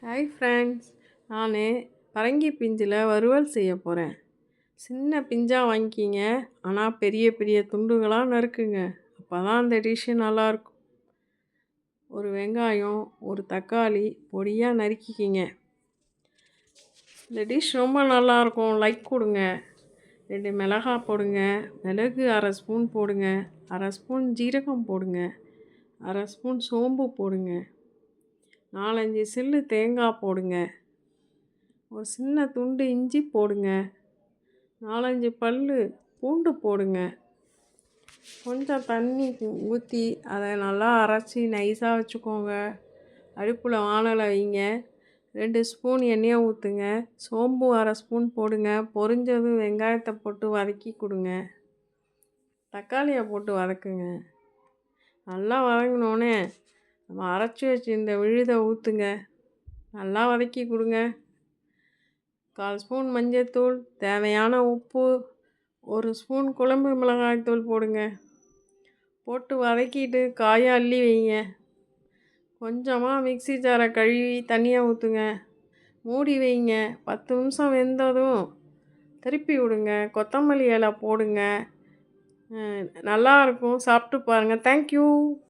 Hi friends. நான் பரங்கி பிஞ்சில் வறுவல் செய்ய போகிறேன். சின்ன பிஞ்சாக வாங்கிக்கிங்க, ஆனால் பெரிய பெரிய துண்டுகளாக நறுக்குங்க. அப்போ தான் அந்த டிஷ்ஷு நல்லாயிருக்கும். ஒரு வெங்காயம், ஒரு தக்காளி பொடியாக நறுக்கிக்கிங்க. இந்த டிஷ் ரொம்ப நல்லாயிருக்கும். லைக் கொடுங்க. 2 மிளகாய் போடுங்க. மிளகு அரை ஸ்பூன் போடுங்க. அரை ஸ்பூன் ஜீரகம் போடுங்க. அரை ஸ்பூன் சோம்பு போடுங்க. 4-5 சில்லு தேங்காய் போடுங்க. ஒரு சின்ன துண்டு இஞ்சி போடுங்க. 4-5 பல்லு பூண்டு போடுங்க. கொஞ்சம் தண்ணி ஊற்றி அதை நல்லா அரைச்சி நைஸாக வச்சுக்கோங்க. அடுப்பில் வானலை வைங்க. 2 ஸ்பூன் எண்ணெயை ஊற்றுங்க. சோம்பு அரை ஸ்பூன் போடுங்க. பொரிஞ்சதும் வெங்காயத்தை போட்டு வதக்கி கொடுங்க. தக்காளியை போட்டு வதக்குங்க. நல்லா வதங்கினோடனே நம்ம அரைச்சி வச்சு இந்த விழுதை ஊற்றுங்க. நல்லா வதக்கி கொடுங்க. 1/4 ஸ்பூன் மஞ்சள்தூள், தேவையான உப்பு, 1 ஸ்பூன் குழம்பு மிளகாய்த்தூள் போடுங்க. போட்டு வதக்கிட்டு காயை அள்ளி வைங்க. கொஞ்சமாக மிக்ஸி ஜாரை கழுவி தண்ணியை ஊற்றுங்க. மூடி வைங்க. 10 நிமிஷம் வெந்ததும் திருப்பி விடுங்க. கொத்தமல்லி இலை போடுங்க. நல்லாயிருக்கும். சாப்பிட்டு பாருங்கள். தேங்க்யூ.